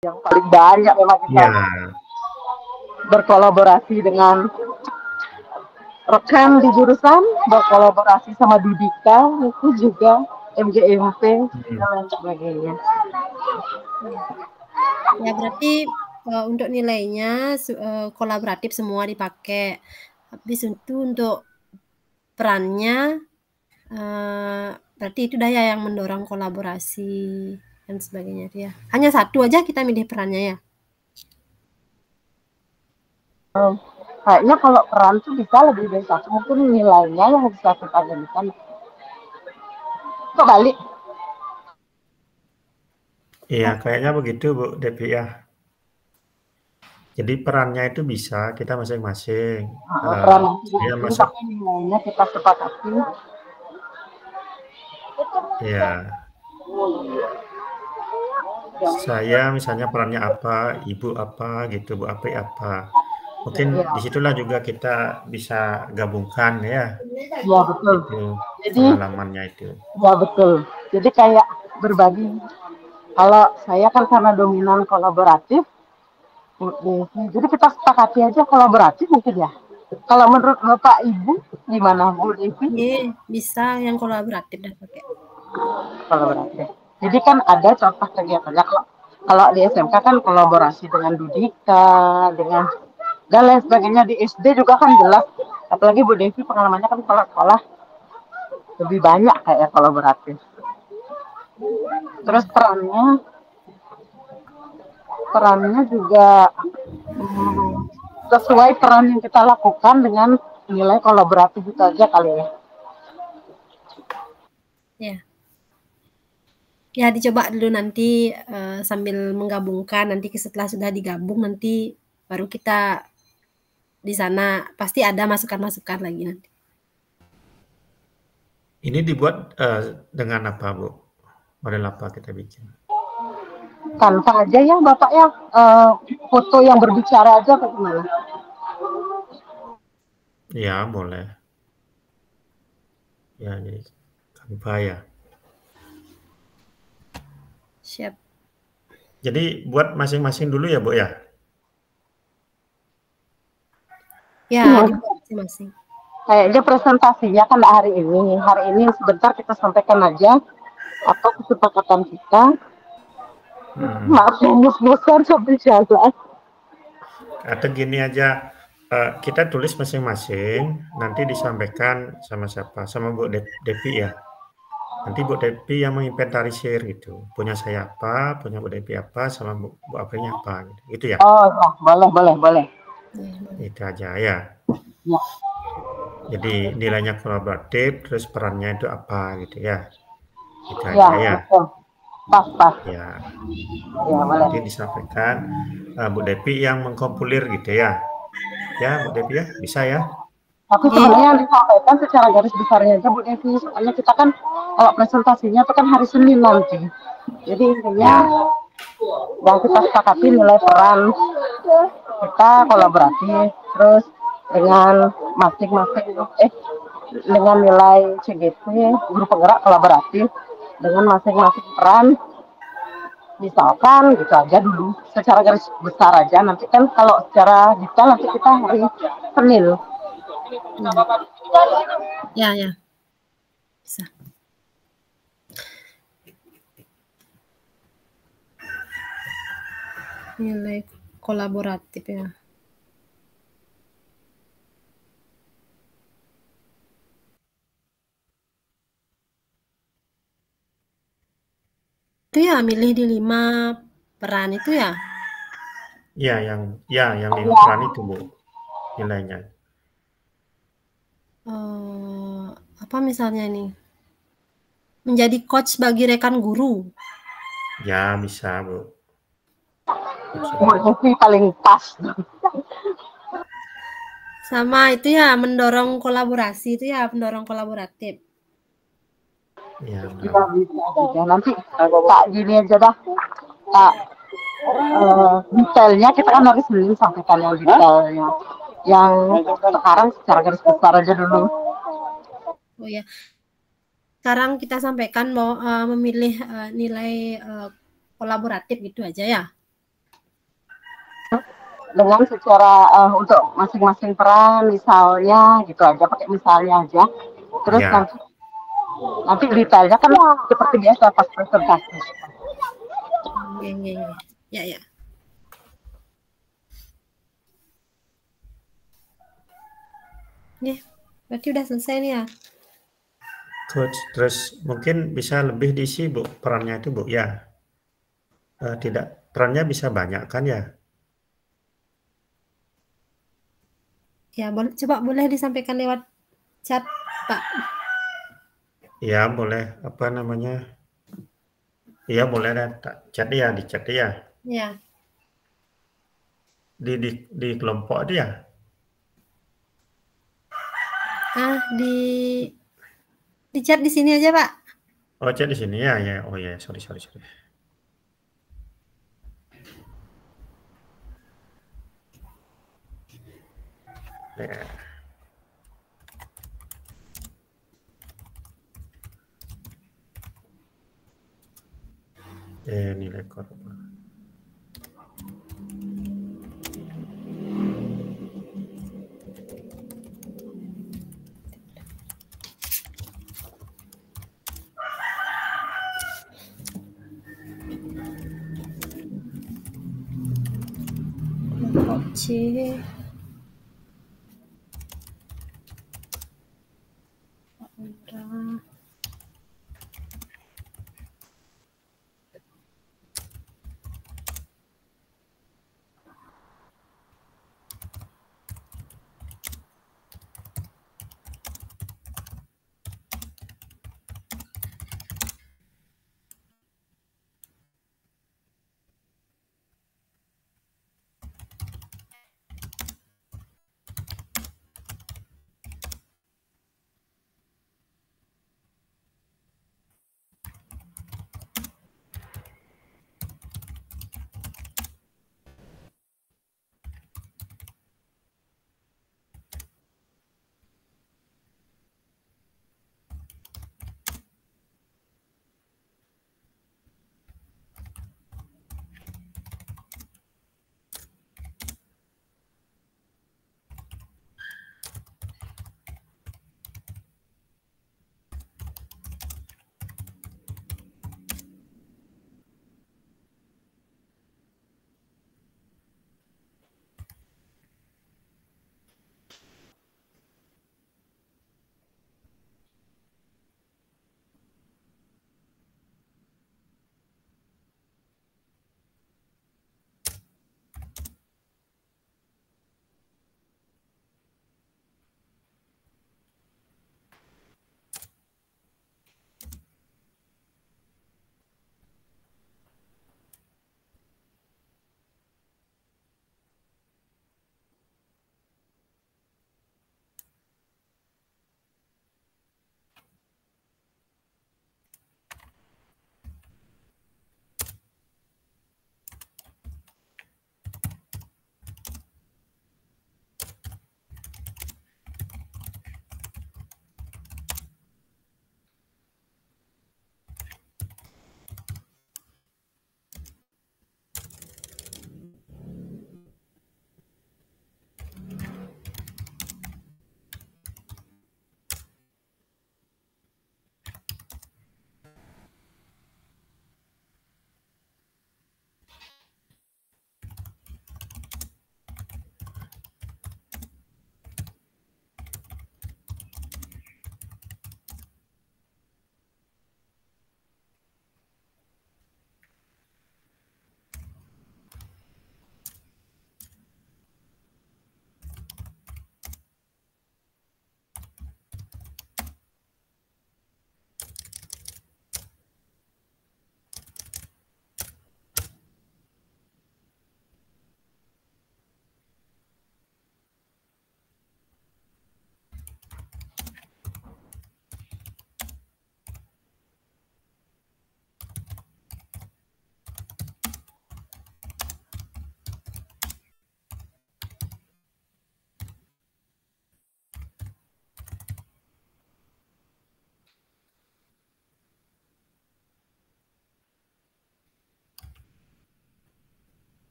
yang paling banyak memang kita Iya. berkolaborasi dengan rekan di jurusan, berkolaborasi sama Dudika, itu juga MGMP dan lain sebagainya. Ya berarti untuk nilainya kolaboratif semua dipakai. Habis itu untuk perannya berarti itu Daya yang mendorong kolaborasi dan sebagainya dia. Hanya satu aja kita milih perannya ya. Kayaknya kalau peran tuh bisa lebih dari satu, mungkin nilainya yang bisa kita gantikan. Kok balik? Iya, kayaknya begitu Bu Devi ya. Jadi perannya itu bisa kita masing-masing. Peran Saya masing-masing, masuk, tapi nilainya kita sepakati. ya. Saya misalnya perannya apa, Ibu apa gitu, Bu Apri apa. Mungkin Ya, disitulah juga kita bisa gabungkan ya, ya betul. itu Jadi, pengalamannya itu. ya betul. Jadi kayak berbagi. Kalau saya kan karena dominan kolaboratif, jadi kita sepakati aja kolaboratif mungkin ya. Kalau menurut Bapak Ibu gimana Bu Devi? Iya, bisa yang kolaboratif dah pakai. Kolaboratif. Jadi kan ada contoh kegiatannya. Kalau di SMK kan kolaborasi dengan Dudika, dengan dan lain sebagainya. Di SD juga kan jelas. Apalagi Bu Devi pengalamannya kan kalau sekolah lebih banyak kayak kolaboratif. Terus perannya juga sesuai peran yang kita lakukan dengan nilai kolaboratif itu aja kali ya. Ya. Ya dicoba dulu nanti sambil menggabungkan, nanti setelah sudah digabung nanti baru kita di sana pasti ada masukan-masukan lagi nanti. Ini dibuat dengan apa Bu? Model apa kita bikin? Tanpa aja ya Bapak ya, foto yang berbicara aja atau gimana? Ya boleh. Ya jadi Canva ya. Siap. Jadi buat masing-masing dulu ya Bu ya? Ya, dibuat masing-masing. Kayaknya presentasinya kan hari ini. Hari ini sebentar kita sampaikan aja apa kesepakatan kita. Maaf ya, mus-musan sampai jalan. Atau gini aja, kita tulis masing-masing, nanti disampaikan sama siapa? Sama Bu Devi ya. Nanti Bu Devi yang menginventarisir gitu. Punya saya apa, punya Bu Devi apa, sama Bu Aprinya apa gitu. Itu ya. Oh, ya, boleh. Itu aja ya. Ya. Jadi nilainya kolaboratif, terus perannya itu apa gitu ya. Itu Ya, aja ya. betul. Pas. Ya, Ya, boleh. nanti disampaikan Bu Devi yang mengkompilir gitu ya. Ya, Bu Devi ya, bisa ya. Tapi sebenarnya yang disampaikan secara garis besarnya aja Bu Devi. Soalnya kita kan kalau presentasinya itu kan hari Senin nanti. Jadi intinya yang kita sepakati nilai peran kita kolaboratif, terus dengan masing-masing dengan nilai CGT guru penggerak kolaboratif dengan masing-masing peran, misalkan gitu aja dulu secara garis besar aja. Nanti kan kalau secara detail nanti kita hari Senin. Ya. Bisa. Nilai kolaboratif ya. Itu ya milih di 5 peran itu ya? Iya, yang 5 peran itu Bu, nilainya. Apa misalnya nih? Menjadi coach bagi rekan guru. Ya bisa Bu. Mungkin paling pas. Sama itu ya mendorong kolaborasi itu ya, mendorong kolaboratif. Ya, Kita bisa aja. Nanti Kak gini aja dah. Kak detailnya kita kan harus Senin sampaikan yang detailnya. Yang sekarang secara garis besar aja dulu. Oh ya. Sekarang kita sampaikan mau memilih nilai kolaboratif gitu aja ya. dengan secara untuk masing-masing peran misalnya gitu aja, pakai misalnya aja. Terus Ya, nanti detailnya kan seperti biasa pas presentasi. Ya, ya. Nih, berarti udah selesai nih ya. coach. Terus mungkin bisa lebih diisi Bu perannya itu Bu ya. Tidak, perannya bisa banyak kan ya. Ya, coba boleh disampaikan lewat chat, Pak. Ya boleh, apa namanya? Iya boleh deh, chat ya, di chat ya. Ya. Di kelompok itu ya. Di chat di sini aja, Pak. Oh, chat di sini ya, ya. Oh ya, sorry. Ya. Nilai korban. C. Udah.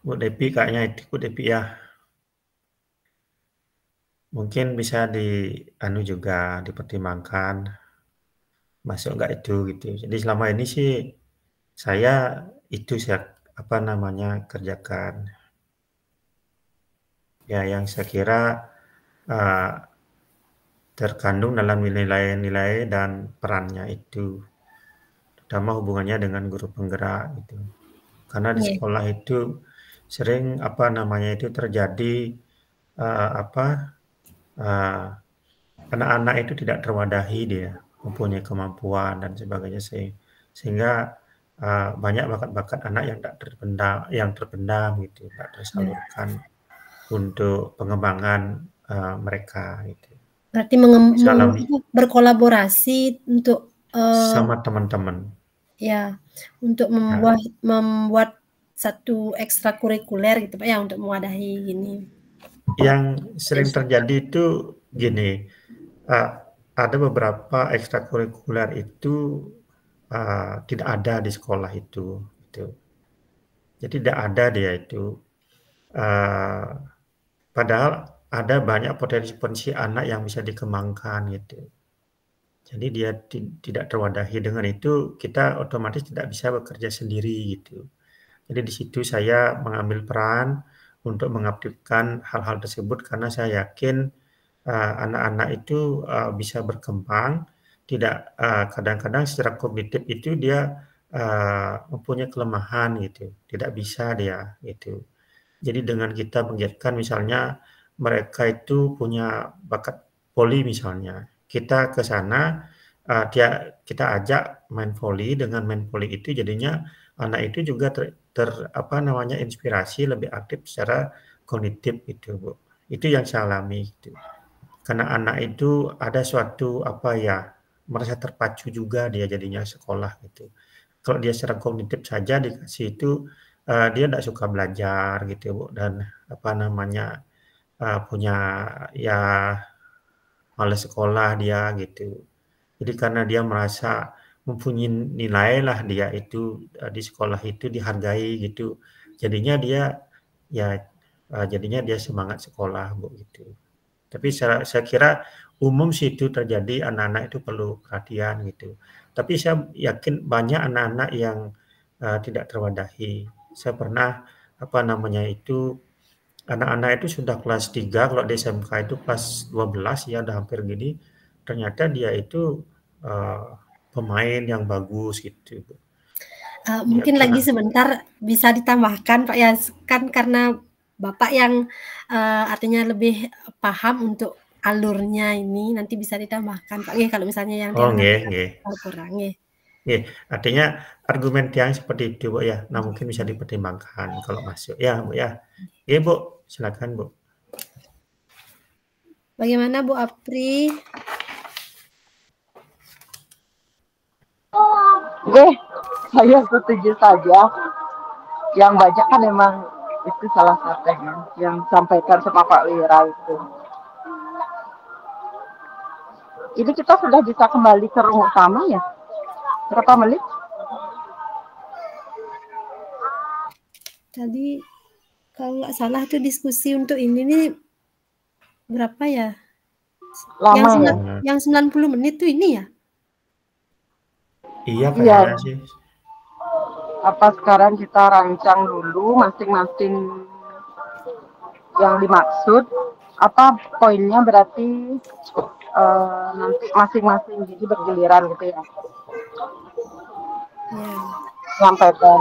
Bu Depi kayaknya itu Bu Depi ya. Mungkin bisa anu juga dipertimbangkan masuk nggak itu gitu. Jadi selama ini sih saya itu saya apa namanya kerjakan. Ya yang saya kira uh, terkandung dalam nilai-nilai dan perannya itu, terutama hubungannya dengan guru penggerak itu. Karena di Iya. sekolah itu sering apa namanya itu terjadi apa anak-anak itu tidak terwadahi dia mempunyai kemampuan dan sebagainya sehingga banyak bakat-bakat anak yang terpendam gitu, tidak tersalurkan untuk pengembangan mereka gitu. Berarti Salam berkolaborasi untuk sama teman-teman. ya untuk Ya. membuat satu ekstrakurikuler gitu Pak ya untuk mewadahi ini. Yang sering terjadi itu gini, uh, ada beberapa ekstrakurikuler itu tidak ada di sekolah itu, gitu. Jadi tidak ada dia itu. Uh, Padahal ada banyak potensi-potensi anak yang bisa dikembangkan gitu. Jadi dia tidak terwadahi dengan itu, kita otomatis tidak bisa bekerja sendiri gitu. Jadi di situ saya mengambil peran untuk mengaktifkan hal-hal tersebut karena saya yakin anak-anak itu bisa berkembang, tidak kadang-kadang secara kognitif itu dia mempunyai kelemahan gitu, tidak bisa dia gitu. Jadi dengan kita menggiatkan misalnya mereka itu punya bakat voli misalnya, kita ke sana kita ajak main voli, dengan main voli itu jadinya anak itu juga apa namanya inspirasi lebih aktif secara kognitif itu Bu. Itu yang saya alami gitu. Karena anak itu ada suatu apa ya merasa terpacu juga dia jadinya sekolah gitu. Kalau dia secara kognitif saja dikasih itu dia tidak suka belajar gitu Bu dan apa namanya punya ya malas sekolah dia gitu. Jadi karena dia merasa mempunyai nilai lah dia itu di sekolah itu dihargai gitu. Jadinya dia ya jadinya dia semangat sekolah Bu gitu. Tapi saya kira umum sih itu terjadi anak-anak itu perlu perhatian gitu. Tapi saya yakin banyak anak-anak yang tidak terwadahi. Saya pernah apa namanya itu anak-anak itu sudah kelas 3 kalau di SMK itu kelas 12 ya udah hampir gini. Ternyata dia itu eh, pemain yang bagus gitu. Ya, Mungkin lagi karena sebentar bisa ditambahkan Pak ya, kan karena Bapak yang artinya lebih paham untuk alurnya ini, nanti bisa ditambahkan Pak kalau misalnya yang oh dianggap nggih nggih. kurang nggih. Nggih, artinya argumen yang seperti itu, Bu, ya. Nah, mungkin bisa dipertimbangkan kalau masuk. Ya, Bu, ya. Iya, Bu. Silakan, Bu. Bagaimana Bu Apri? Oke, saya setuju saja. Yang banyak kan emang itu salah satunya yang sampaikan sama Pak Wira itu. Ini kita sudah bisa kembali ke room utama ya? Berapa menit? Tadi kalau nggak salah tuh diskusi untuk ini nih berapa ya? Lama ya? Yang 90 menit tuh ini ya? Iya, Iya. kayaknya sih. Apa sekarang kita rancang dulu masing-masing yang dimaksud? Apa poinnya berarti nanti masing-masing jadi bergiliran gitu ya? Ya. Sampaikan.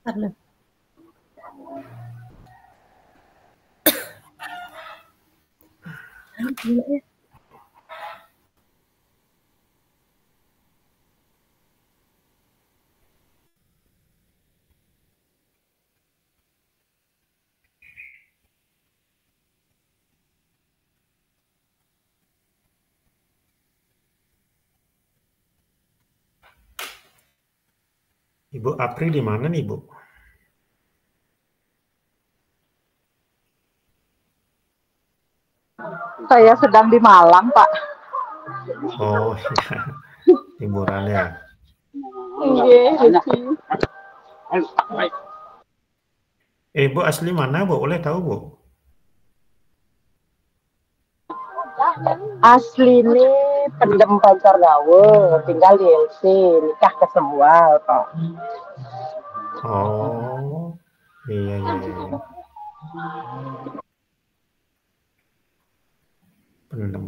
Karena gila ya. Ibu Apri di mana nih, Bu? Saya sedang di Malang, Pak. Oh, ya, liburan ya. Iya, Bu asli mana, Bu? Boleh tahu, Bu? asli ini pendem Pancar Gawe, tinggal di LC, nikah ke semua, Pak. Oh, iya, iya, iya, iya. Pendem.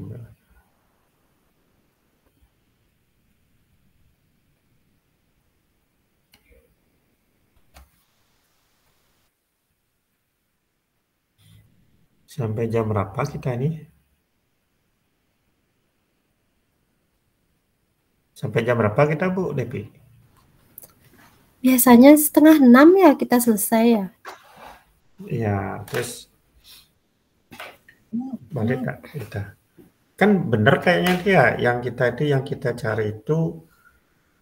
Sampai jam berapa kita ini? Sampai jam berapa kita, Bu, Depi? Biasanya 5:30 ya kita selesai ya. Iya, terus balik tak kita. Kan bener kayaknya dia, yang kita cari itu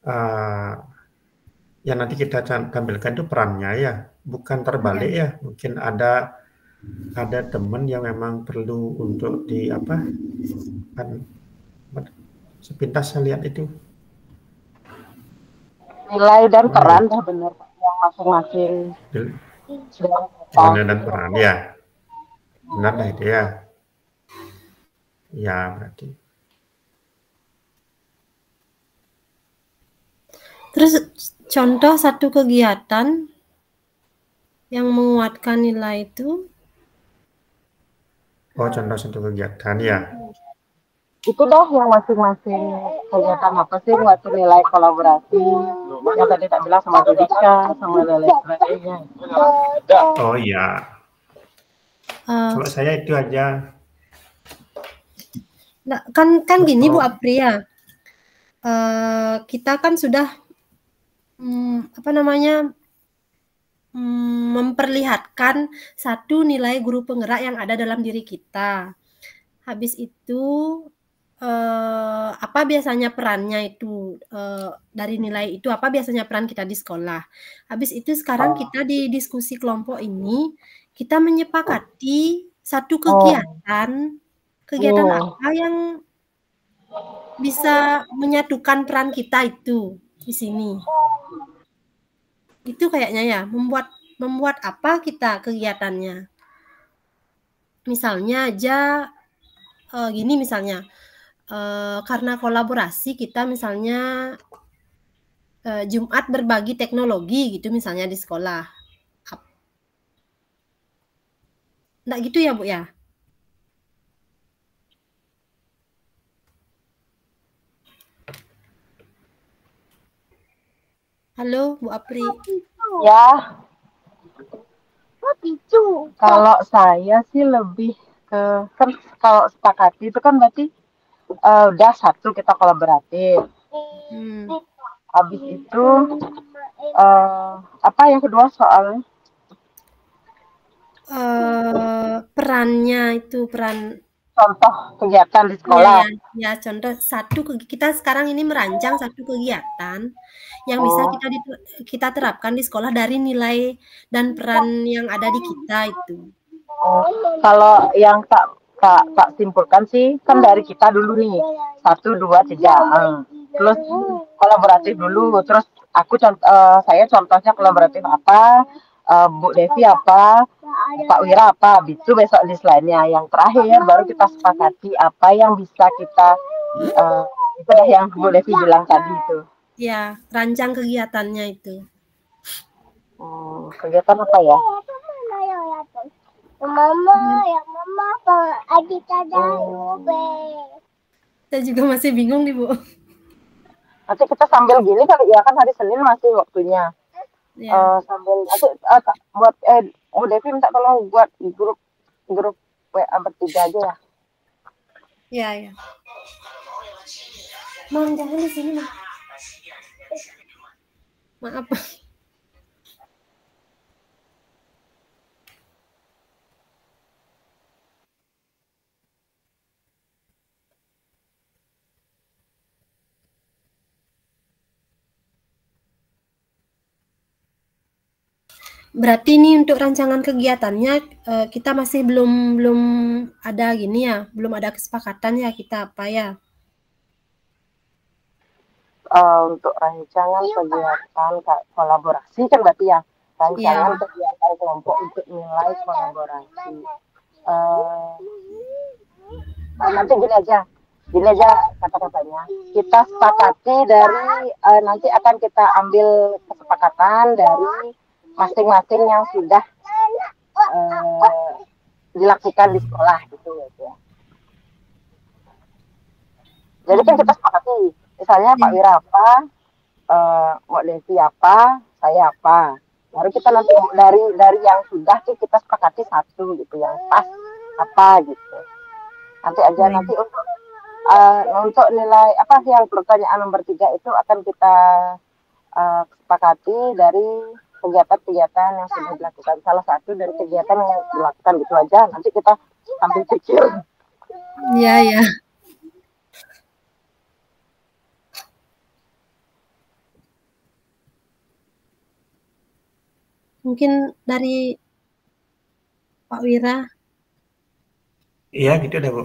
eh yang nanti kita tampilkan itu perannya ya, bukan terbalik Iya. ya. Mungkin ada teman yang memang perlu untuk di apa? Kan sepintas saya lihat itu. Nilai dan Mana peran gitu? dah bener, Pak, yang masing-masing sedang Oh, kita. dan peran ya. Benar lah itu ya. Ya, berarti. Terus contoh satu kegiatan yang menguatkan nilai itu, Oh, contoh satu kegiatan ya. Itu dah yang masing-masing kegiatan apa sih waktu nilai kolaborasi yang tadi tak bilang sama Judika sama lain sebagainya. Oh iya, eee, kalau saya itu aja kan gini Bu kalau Apri ya, kita kan sudah, apa namanya, memperlihatkan satu nilai guru penggerak yang ada dalam diri kita. Habis itu, apa biasanya perannya itu, dari nilai itu, apa biasanya peran kita di sekolah. Habis itu sekarang Oh, kita di diskusi kelompok ini, kita menyepakati satu oh, kegiatan hmm. apa yang bisa menyatukan peran kita itu di sini. Itu kayaknya ya, membuat apa kita kegiatannya. Misalnya aja, gini misalnya, karena kolaborasi kita misalnya, Jumat berbagi teknologi gitu misalnya di sekolah. Nggak gitu ya, Bu, ya? Halo, Bu Apri. Ya, kalau saya sih lebih ke kan kalau sepakati itu kan berarti udah satu kita kolaboratif. Hmm, Habis itu apa yang kedua soalnya? perannya itu, peran Contoh kegiatan di ya sekolah. ya ya, contoh kita sekarang ini merancang satu kegiatan yang bisa Oh, kita terapkan di sekolah dari nilai dan peran yang ada di kita itu. oh. Kalau yang tak simpulkan sih kan dari kita dulu nih satu dua tiga. Terus kolaboratif dulu. Terus saya contohnya kolaboratif apa? Bu Devi apa? Pak Wira apa? Itu besok list lainnya. Yang terakhir baru kita sepakati apa yang bisa kita itu dah yang Bu Devi bilang tadi itu. Ya, rancang kegiatannya itu. Kegiatan apa ya? Mhm. Saya juga masih bingung nih, Bu. Nanti kita sambil gini kali ya kan hari Senin masih waktunya. Ya, Sambil nanti buat Bu Devi minta tolong buat grup grup WA bertiga aja ya. ya ya. Mam, jangan di sini, Mam. Maaf. Berarti ini untuk rancangan kegiatannya kita masih belum ada gini ya, belum ada kesepakatan ya kita apa ya? Untuk rancangan kegiatan kolaborasi kan berarti ya, rancangan Iya. kegiatan kelompok untuk nilai kolaborasi. Nanti gini aja kata-katanya. Kita sepakati dari nanti akan kita ambil kesepakatan dari masing-masing yang sudah dilakukan di sekolah gitu ya. Jadi kan kita sepakati, misalnya Pak Wira apa, Mbak Devi apa, saya apa. Baru kita nanti dari yang sudah sih kita sepakati satu gitu yang pas apa gitu. Nanti aja nanti untuk nilai apa sih yang pertanyaan nomor 3 itu akan kita sepakati dari kegiatan-kegiatan yang sudah dilakukan. Salah satu dari kegiatan yang dilakukan gitu aja. Nanti kita sambil pikir. Iya, ya. Mungkin dari Pak Wira. Iya gitu deh Bu.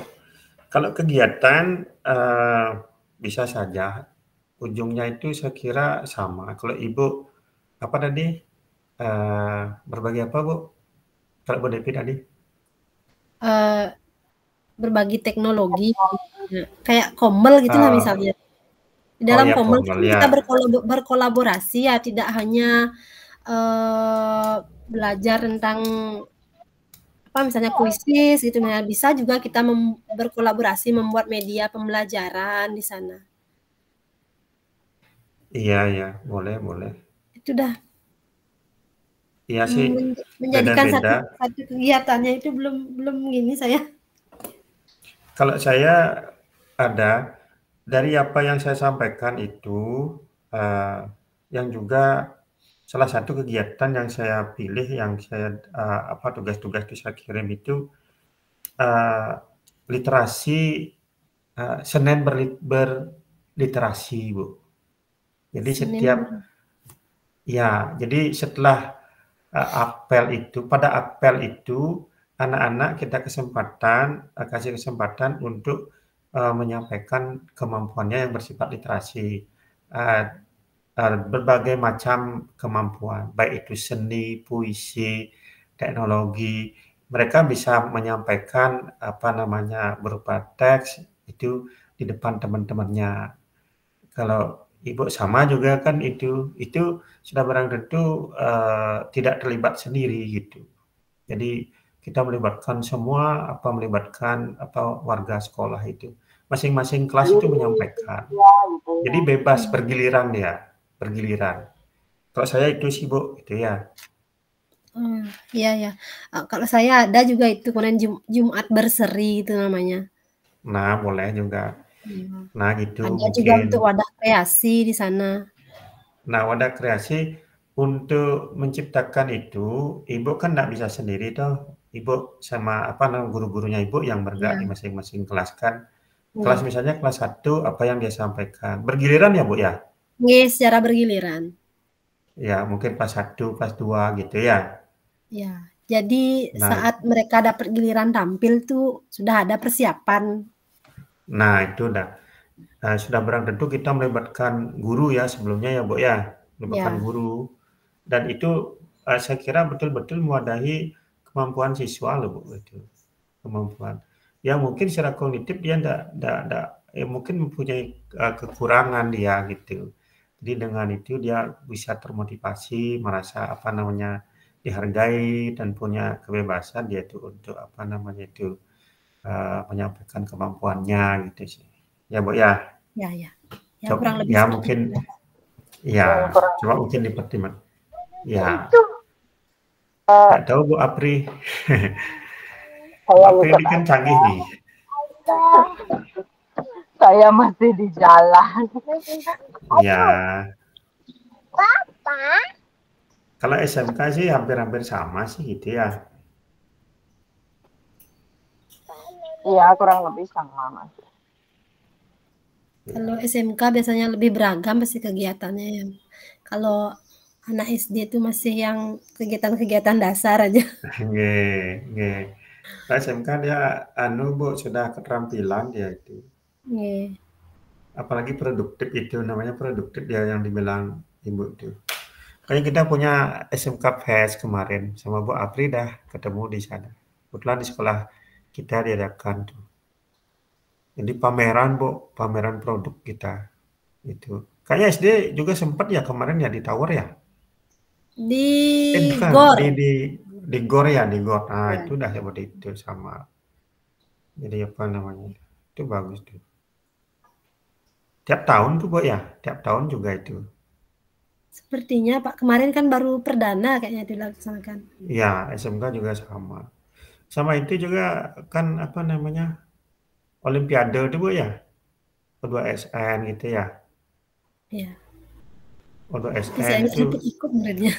Kalau kegiatan bisa saja ujungnya itu saya kira sama. Kalau Ibu apa tadi berbagi apa Bu? Kalau Bu Devi tadi? Berbagi teknologi, kayak Komel gitulah misalnya. Di dalam ya, Komel Komel, kan ya. kita berkolaborasi ya, tidak hanya belajar tentang apa misalnya kuisis gitu, nah bisa juga kita berkolaborasi membuat media pembelajaran di sana. Iya, boleh. Itu dah. Iya sih, Menjadikan beda-beda. satu kegiatannya itu belum gini saya. Kalau saya ada dari apa yang saya sampaikan itu yang juga salah satu kegiatan yang saya pilih, yang saya tugas-tugas yang saya kirim itu literasi, Senin berliterasi, Bu. Jadi jadi setelah pada apel itu anak-anak kita kasih kesempatan untuk menyampaikan kemampuannya yang bersifat literasi. Berbagai macam kemampuan, baik itu seni, puisi, teknologi. Mereka bisa menyampaikan berupa teks itu di depan teman-temannya. Kalau Ibu sama juga kan itu sudah barang tentu tidak terlibat sendiri gitu. Jadi kita melibatkan melibatkan warga sekolah itu. Masing-masing kelas itu menyampaikan. Jadi bebas bergiliran dia, bergiliran. Kalau saya itu sih Bu, itu ya. Iya. Kalau saya ada juga itu kemarin Jumat berseri itu namanya. Nah, boleh juga. Nah, gitu Ada mungkin. juga untuk wadah kreasi di sana. Nah, wadah kreasi untuk menciptakan itu, Ibu kan nggak bisa sendiri toh. Ibu sama guru-gurunya Ibu yang bergerak di masing-masing kelas kan. Kelas misalnya kelas 1 apa yang dia sampaikan. Bergiliran ya Bu ya? Iya, secara bergiliran. Ya, mungkin kelas 1, kelas 2 gitu ya. Ya, jadi saat mereka dapat giliran tampil tuh sudah ada persiapan. Nah, itu sudah barang tentu kita melibatkan guru ya sebelumnya ya Bu ya. Melibatkan guru. Dan itu saya kira betul-betul mewadahi kemampuan siswa loh Bu. Itu. Kemampuan. Ya mungkin secara kognitif dia mungkin mempunyai kekurangan dia gitu. Jadi dengan itu dia bisa termotivasi, merasa dihargai dan punya kebebasan dia itu untuk menyampaikan kemampuannya gitu sih. Ya Bu ya. Ya. Ya kurang lebih ya mungkin ya coba mungkin dipertimbangkan. Ya. Nggak tahu Bu Apri. Apri ini kan canggih nih. Saya masih di jalan. Ya. Kalau SMK sih hampir-hampir sama sih gitu ya. Iya, kurang lebih sama Mas. Kalau SMK biasanya lebih beragam pasti kegiatannya ya. Kalau anak SD itu masih yang kegiatan-kegiatan dasar aja. Nggih, nggih. Nah, SMK dia anu Bu, sudah keterampilan dia itu. Nggih. Apalagi produktif itu, namanya produktif dia yang dibilang Ibu itu. Kayak kita punya SMK PES kemarin sama Bu Apri dah ketemu di sana. Kebetulan di sekolah kita diadakan tuh. Jadi pameran Bu, pameran produk kita itu. Kayaknya SD juga sempat ya kemarin ya di Tower ya? Di Bukan, GOR. di GOR ya, di GOR. Nah, Ya. itu udah seperti itu sama. Jadi apa namanya? Itu bagus tuh. Tiap tahun tuh Bu ya, tiap tahun juga itu. Sepertinya Pak kemarin kan baru perdana kayaknya dilaksanakan. Ya, SMK juga sama. Sama itu juga kan apa namanya? Olimpiade tuh Bu ya, kedua SN gitu ya. Iya. Kedua Tapi saya SN nggak itu sempat ikut muridnya.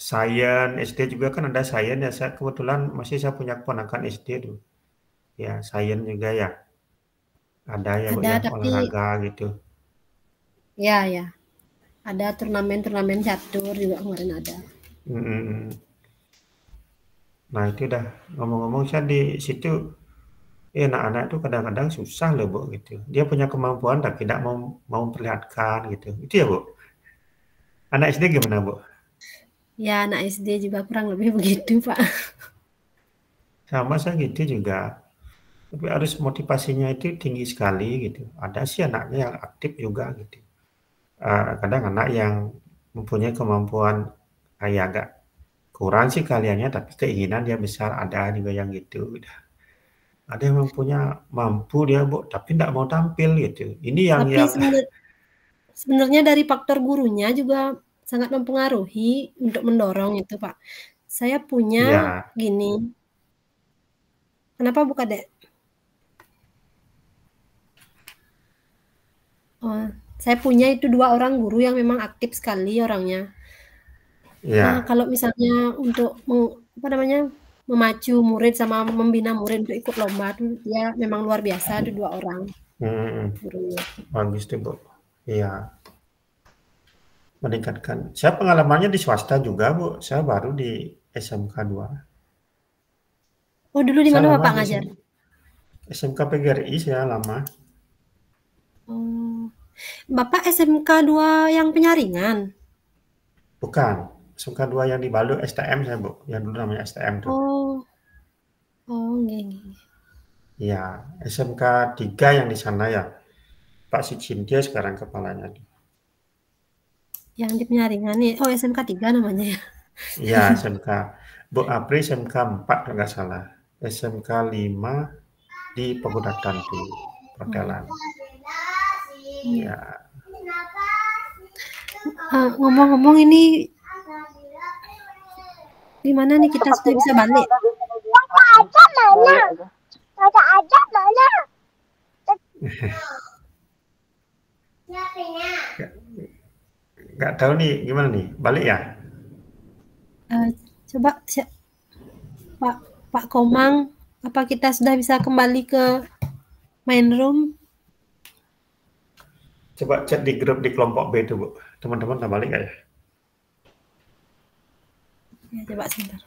Sains SD juga kan ada sains ya. Saya kebetulan masih saya punya keponakan SD tuh. Ya, sains juga ya. Ada ya Bu Ada ya, tapi olahraga gitu. ya, ada turnamen-turnamen catur juga kemarin ada. Mm, mm, mm. Nah, itu dah ngomong-ngomong saya di situ anak-anak itu kadang-kadang susah loh Bu gitu. Dia punya kemampuan tapi tidak mau mau memperlihatkan gitu. Itu ya Bu. Anak SD gimana Bu? Ya anak SD juga kurang lebih begitu Pak. Sama saya gitu juga. Tapi harus motivasinya itu tinggi sekali gitu. Ada sih anaknya yang aktif juga gitu. Kadang anak yang mempunyai kemampuan kayak agak kurang sih kaliannya, tapi keinginan dia besar. Ada juga yang gitu. Ada yang mampu dia Bu, tapi tidak mau tampil gitu. Ini Tapi yang sebenarnya dari faktor gurunya juga sangat mempengaruhi untuk mendorong itu Pak. Saya punya ya gini, kenapa buka Dek? Oh, saya punya itu 2 orang guru yang memang aktif sekali orangnya. ya Kalau misalnya untuk apa namanya, memacu murid sama membina murid untuk ikut lomba tuh dia memang luar biasa tuh 2 orang mm, gurunya. bagus tuh Bu. Iya, meningkatkan. Saya pengalamannya di swasta juga Bu. Saya baru di SMK 2. Oh dulu di Saya mana lama Bapak di ngajar? SMK PGRI saya lama. Oh, Bapak SMK 2 yang penyaringan? Bukan. SMK 2 yang di Balu STM saya Bu. Yang dulu namanya STM tuh. Oh oh, nggih nggih. Iya, SMK 3 yang di sana ya. Pak Sicintia sekarang kepalanya. Yang di penyaringan nih, oh SMK 3 namanya ya? Iya, SMK. Bu Apri SMK 4 kalau nggak salah. SMK 5 di Pegodatan tuh, Oh, pertelan. iya. Ya, Ngomong-ngomong ini gimana nih kita sudah Sepertinya bisa kita balik? udah bisa dibilang balik aja. nggak, nggak tahu nih gimana nih. Balik ya? Eee, coba Pak Pak Komang, apa kita sudah bisa kembali ke main room? Coba chat di grup di kelompok B itu, Bu. Teman-teman udah balik nggak ya? Ya coba sebentar.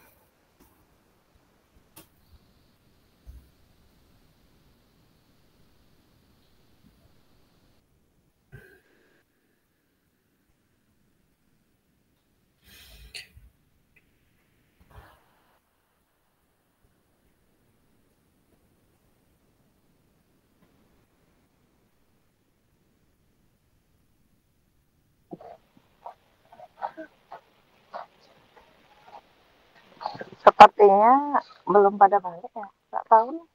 Sepertinya belum pada balik ya. Nggak tahu nih.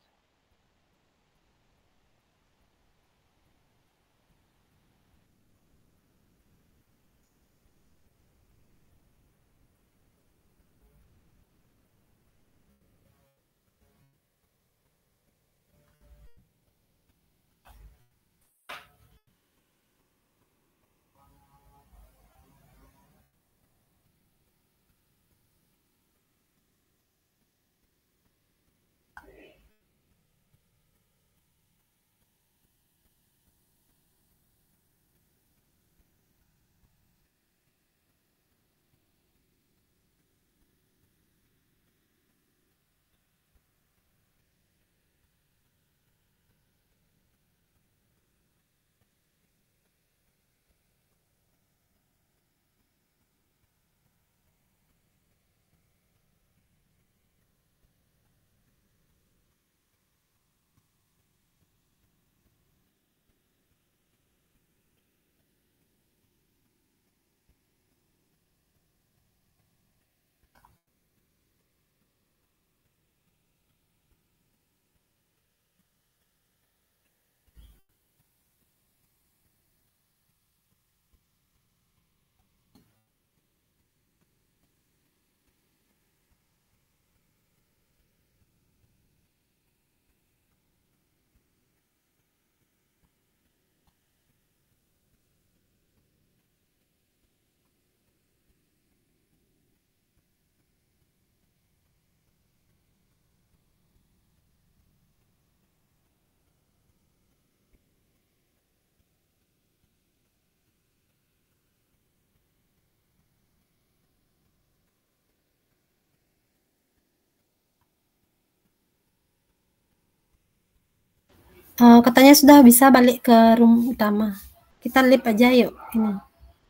Katanya sudah bisa balik ke room utama. Kita live aja yuk ini.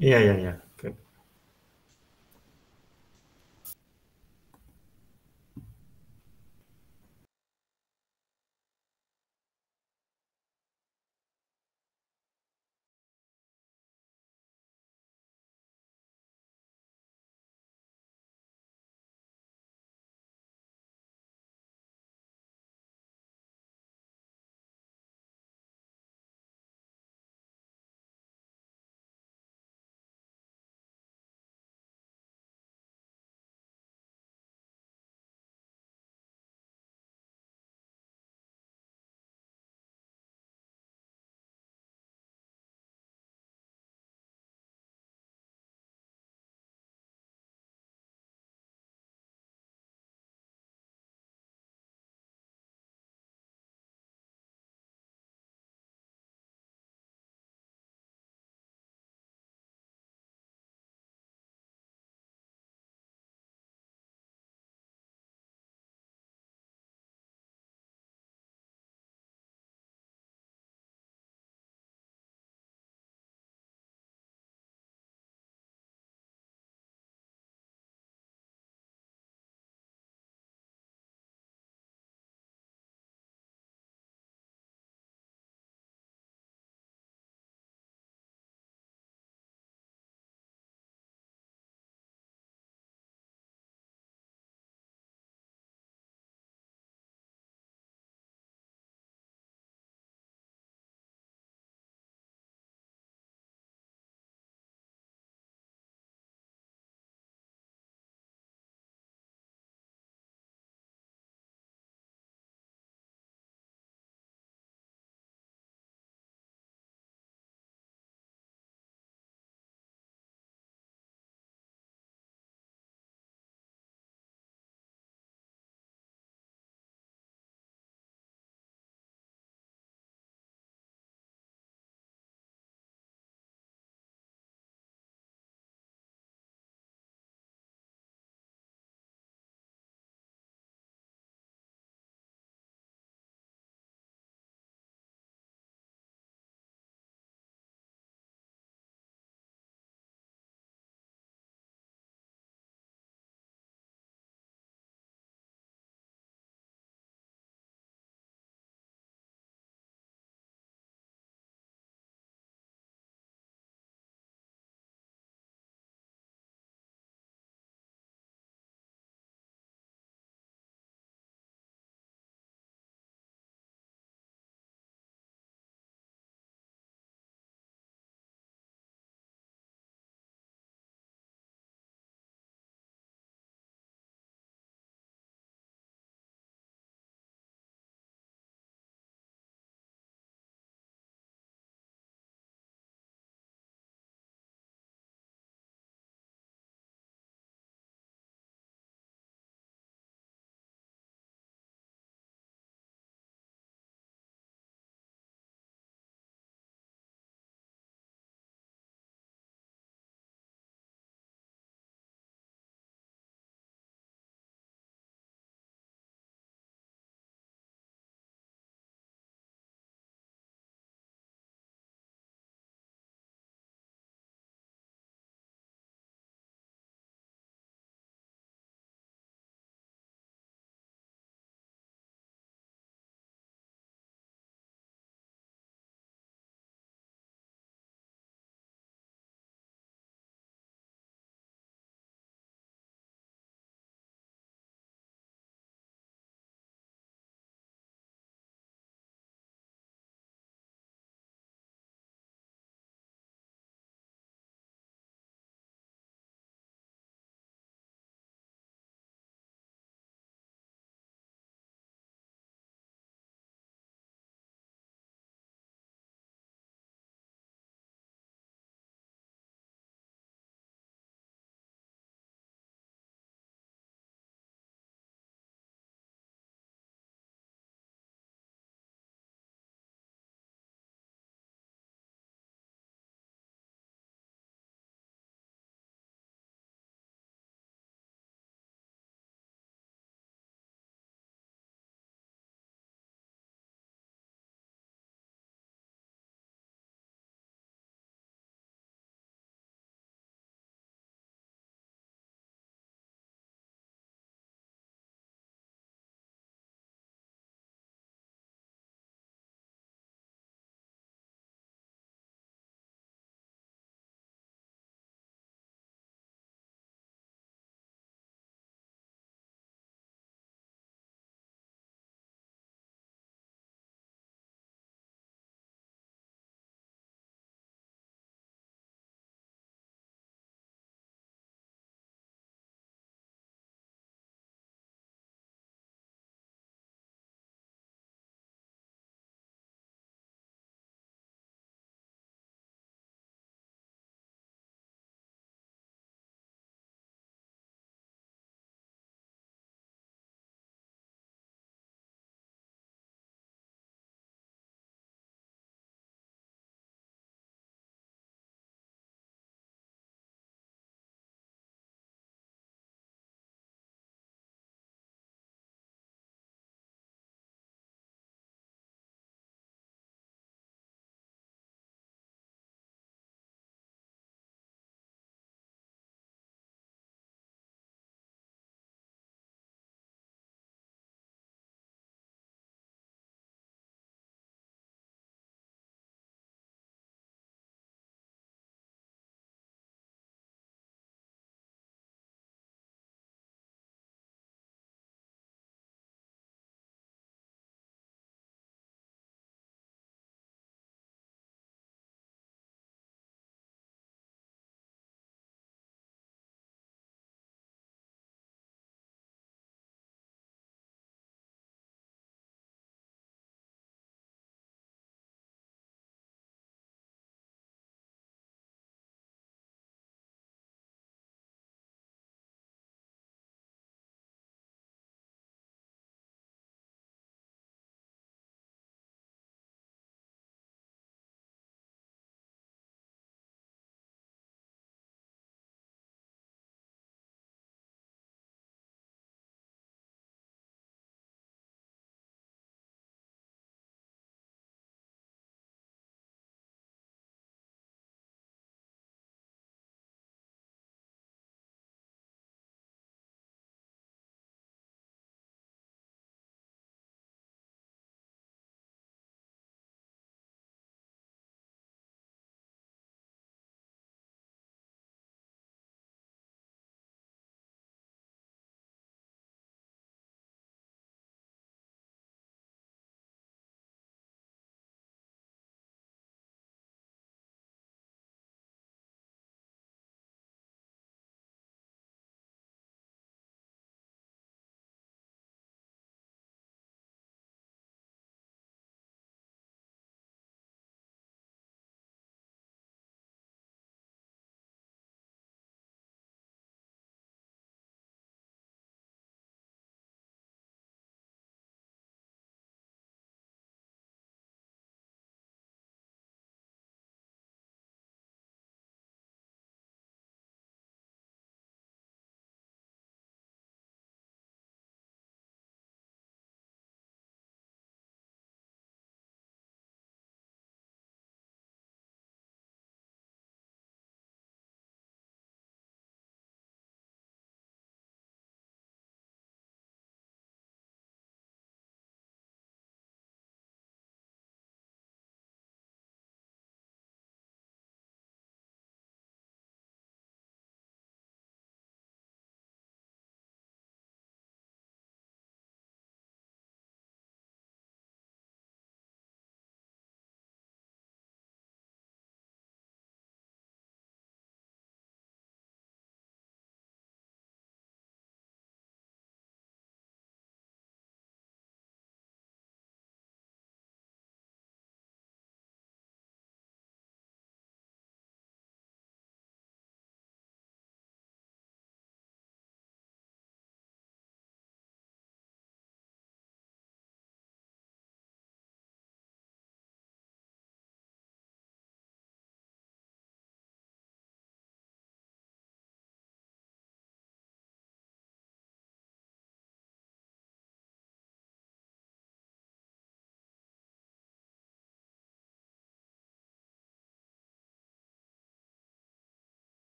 Iya.